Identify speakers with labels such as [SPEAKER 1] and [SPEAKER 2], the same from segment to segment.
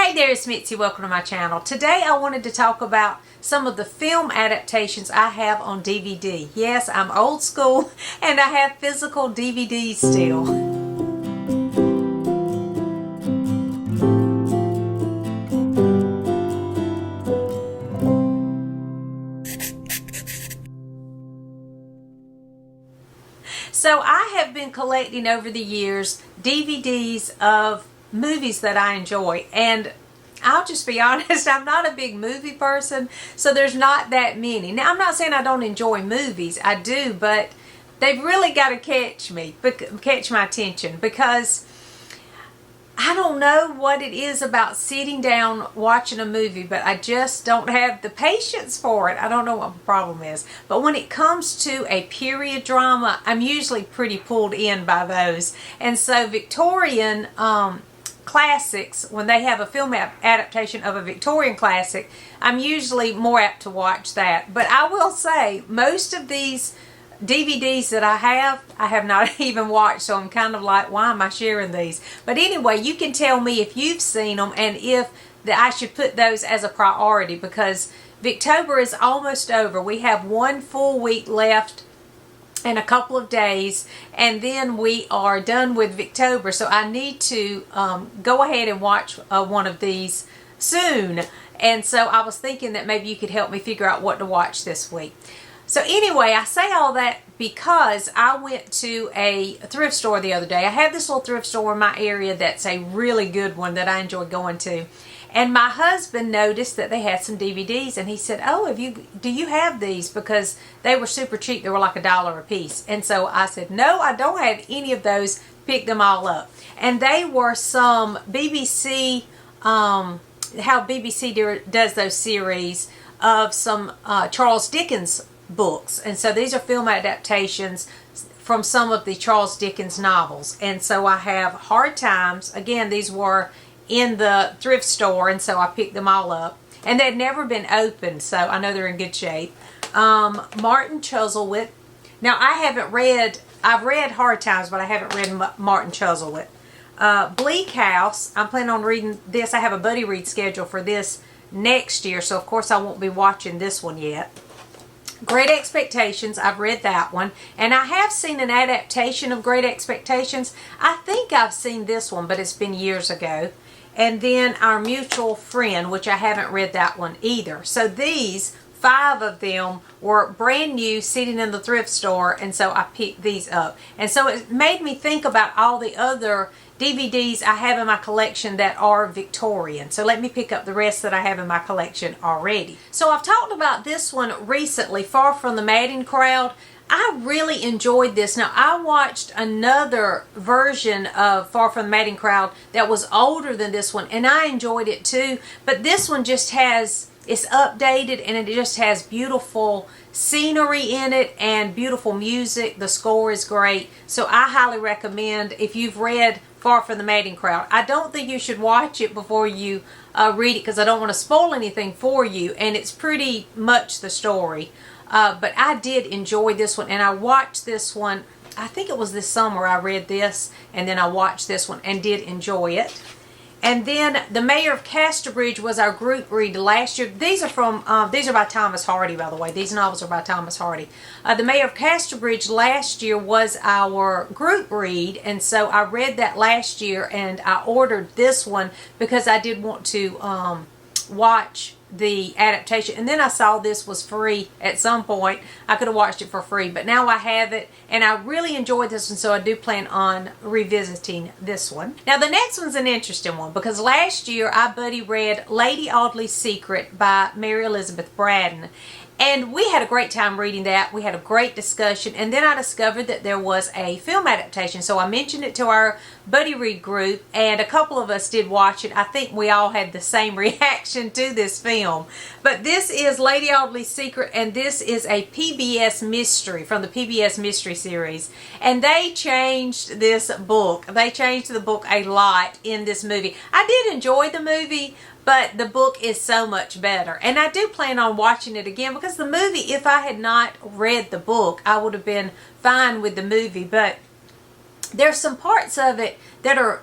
[SPEAKER 1] Hey there, it's Mitzi. Welcome to my channel. Today I wanted to talk about some of the film adaptations I have on DVD. Yes, I'm old school and I have physical DVDs still. So I have been collecting over the years DVDs of movies that I enjoy, and I'll just be honest, I'm not a big movie person, so there's not that many. Now, I'm not saying I don't enjoy movies, I do, but they've really got to catch my attention, because I don't know what it is about sitting down watching a movie, but I just don't have the patience for it. I don't know what the problem is. But when it comes to a period drama, I'm usually pretty pulled in by those. And so Victorian classics, when they have a film adaptation of a Victorian classic, I'm usually more apt to watch that. But I will say, most of these DVDs that I have not even watched, so I'm kind of like, why am I sharing these? But anyway, you can tell me if you've seen them and if I should put those as a priority, because Victober is almost over. We have one full week left and a couple of days, and then we are done with Victober, so I need to go ahead and watch one of these soon. And so I was thinking that maybe you could help me figure out what to watch this week. So anyway, I say all that because I went to a thrift store the other day. I have this little thrift store in my area that's a really good one that I enjoy going to. And my husband noticed that they had some DVDs, and he said, "Oh, do you have these?" Because they were super cheap. They were like $1 a piece. And so I said, "No, I don't have any of those." Picked them all up. And they were some BBC, how BBC does those series of some Charles Dickens books. And so these are film adaptations from some of the Charles Dickens novels. And so I have Hard Times. Again, these were in the thrift store, and so I picked them all up. And they'd never been opened, so I know they're in good shape. Martin Chuzzlewit. Now, I've read Hard Times, but I haven't read Martin Chuzzlewit. Bleak House. I'm planning on reading this. I have a buddy read schedule for this next year, so of course I won't be watching this one yet. Great Expectations, I've read that one. And I have seen an adaptation of Great Expectations. I think I've seen this one, but it's been years ago. And then Our Mutual Friend, which I haven't read that one either. So these, 5 of them, were brand new, sitting in the thrift store, and so I picked these up. And so it made me think about all the other DVDs I have in my collection that are Victorian. So let me pick up the rest that I have in my collection already. So I've talked about this one recently, Far From the Madding Crowd. I really enjoyed this. Now, I watched another version of Far From the Madding Crowd that was older than this one, and I enjoyed it too. But this one just it's updated, and it just has beautiful scenery in it and beautiful music. The score is great. So I highly recommend, if you've read Far From the Madding Crowd. I don't think you should watch it before you read it, because I don't want to spoil anything for you, and it's pretty much the story. But I did enjoy this one, and I watched this one, I think it was this summer I read this, and then I watched this one and did enjoy it. And then The Mayor of Casterbridge was our group read last year. These are by Thomas Hardy, by the way. These novels are by Thomas Hardy. The Mayor of Casterbridge last year was our group read, and so I read that last year, and I ordered this one because I did want to watch the adaptation. And then I saw this was free at some point. I could have watched it for free, but now I have it, and I really enjoyed this one, so I do plan on revisiting this one. Now, the next one's an interesting one, because last year I buddy read Lady Audley's Secret by Mary Elizabeth Braddon. And we had a great time reading that. We had a great discussion. And then I discovered that there was a film adaptation. So I mentioned it to our buddy read group, and a couple of us did watch it. I think we all had the same reaction to this film. But this is Lady Audley's Secret, and this is a PBS mystery from the PBS mystery series. And they changed this book. They changed the book a lot in this movie. I did enjoy the movie, but the book is so much better. And I do plan on watching it again, because the movie, if I had not read the book, I would have been fine with the movie. But there's some parts of it that are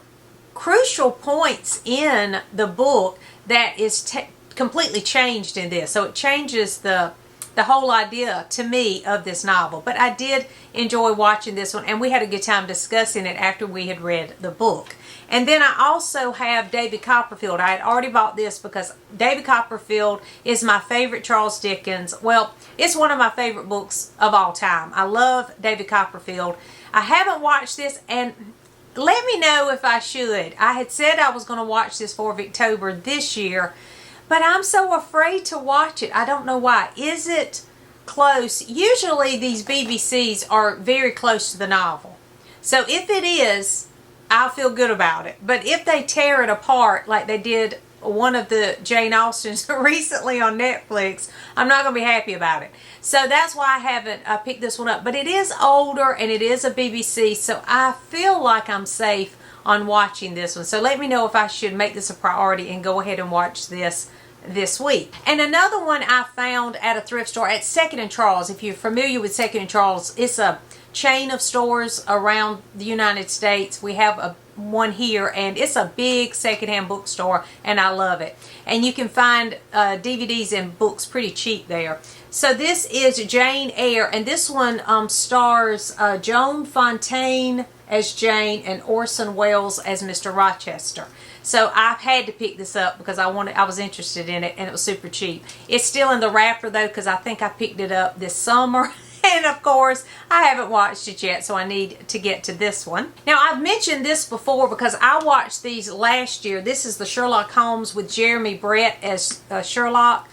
[SPEAKER 1] crucial points in the book that is completely changed in this. So it changes the whole idea to me of this novel. But I did enjoy watching this one, and we had a good time discussing it after we had read the book. And then I also have David Copperfield. I had already bought this because David Copperfield is my favorite Charles Dickens. Well, it's one of my favorite books of all time. I love David Copperfield. I haven't watched this, and let me know if I should. I had said I was going to watch this for Victober this year, but I'm so afraid to watch it. I don't know why. Is it close? Usually these BBCs are very close to the novel. So if it is, I'll feel good about it. But if they tear it apart like they did one of the Jane Austens recently on Netflix, I'm not going to be happy about it. So that's why I haven't picked this one up. But it is older and it is a BBC, so I feel like I'm safe on watching this one. So let me know if I should make this a priority and go ahead and watch this week. And another one I found at a thrift store at Second and Charles. If you're familiar with Second and Charles, it's a chain of stores around the United States. We have one here, and it's a big secondhand bookstore, and I love it. And you can find DVDs and books pretty cheap there. So this is Jane Eyre, and this one stars Joan Fontaine as Jane and Orson Welles as Mr. Rochester. So I've had to pick this up because I was interested in it, and it was super cheap. It's still in the wrapper though, because I think I picked it up this summer. And of course, I haven't watched it yet, so I need to get to this one. Now, I've mentioned this before because I watched these last year. This is the Sherlock Holmes with Jeremy Brett as Sherlock.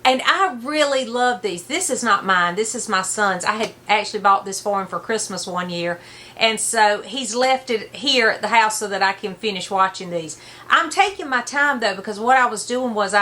[SPEAKER 1] And I really love these. This is not mine. This is my son's. I had actually bought this for him for Christmas one year. And so he's left it here at the house so that I can finish watching these. I'm taking my time, though, because what I was doing was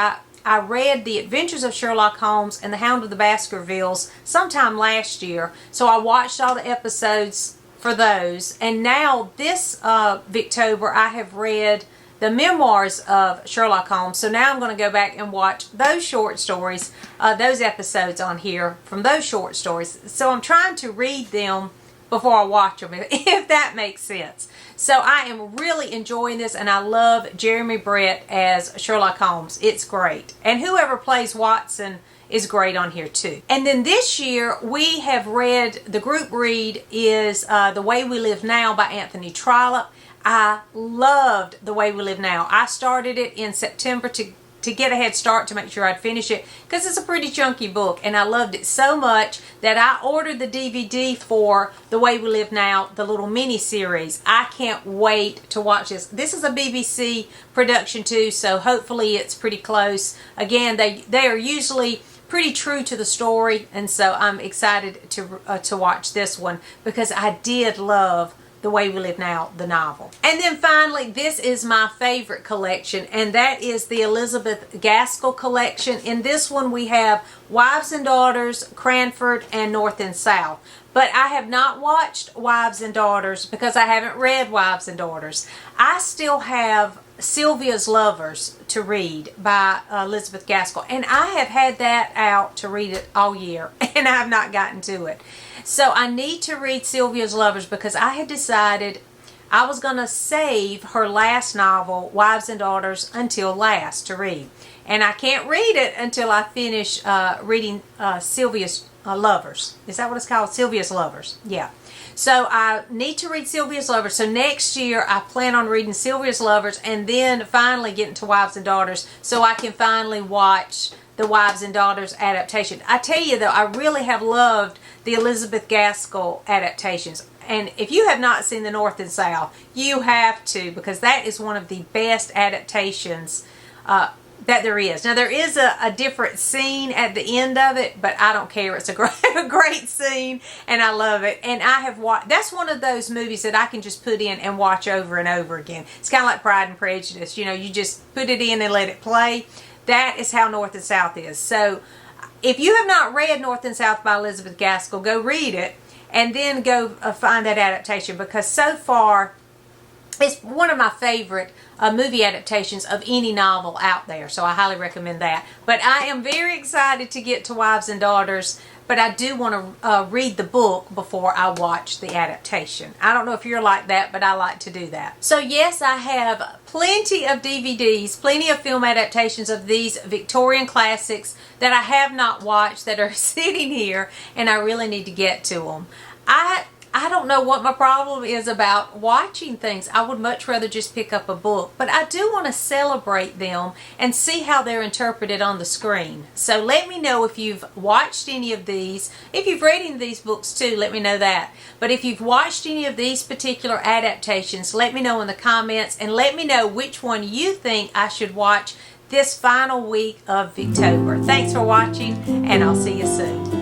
[SPEAKER 1] I read The Adventures of Sherlock Holmes and The Hound of the Baskervilles sometime last year. So I watched all the episodes for those. And now this Victober, I have read the memoirs of Sherlock Holmes. So now I'm going to go back and watch those short stories, those episodes on here from those short stories. So I'm trying to read them before I watch them, if that makes sense. So I am really enjoying this, and I love Jeremy Brett as Sherlock Holmes. It's great. And whoever plays Watson is great on here too. And then this year we have read, the group read is The Way We Live Now by Anthony Trollope. I loved The Way We Live Now. I started it in September to get a head start to make sure I'd finish it because it's a pretty chunky book, and I loved it so much that I ordered the DVD for The Way We Live Now, the little mini series. I can't wait to watch this. This is a BBC production too, so hopefully it's pretty close. Again, they are usually pretty true to the story, and so I'm excited to watch this one because I did love The Way We Live Now, the novel. And then finally, this is my favorite collection, and that is the Elizabeth Gaskell collection. In this one we have Wives and Daughters, Cranford, and North and South. But I have not watched Wives and Daughters because I haven't read Wives and Daughters. I still have Sylvia's Lovers to read by Elizabeth Gaskell, and I have had that out to read it all year, and I have not gotten to it. So I need to read Sylvia's Lovers because I had decided I was going to save her last novel, Wives and Daughters, until last to read. And I can't read it until I finish reading Sylvia's Lovers. Is that what it's called? Sylvia's Lovers. Yeah. So I need to read Sylvia's Lovers. So next year I plan on reading Sylvia's Lovers and then finally getting to Wives and Daughters so I can finally watch the Wives and Daughters adaptation. I tell you though, I really have loved the Elizabeth Gaskell adaptations. And if you have not seen the North and South, you have to, because that is one of the best adaptations that there is. Now there is a different scene at the end of it, but I don't care. It's a great scene, and I love it. And I have watched. That's one of those movies that I can just put in and watch over and over again. It's kind of like Pride and Prejudice. You know, you just put it in and let it play. That is how North and South is. So if you have not read North and South by Elizabeth Gaskell, go read it and then go find that adaptation, because so far It's one of my favorite movie adaptations of any novel out there, so I highly recommend that. But I am very excited to get to Wives and Daughters, but I do want to read the book before I watch the adaptation. I don't know if you're like that, but I like to do that. So yes, I have plenty of DVDs, plenty of film adaptations of these Victorian classics that I have not watched that are sitting here, and I really need to get to them. I don't know what my problem is about watching things. I would much rather just pick up a book. But I do want to celebrate them and see how they're interpreted on the screen. So let me know if you've watched any of these. If you've read any of these books too, let me know that. But if you've watched any of these particular adaptations, let me know in the comments. And let me know which one you think I should watch this final week of Victober. Thanks for watching, and I'll see you soon.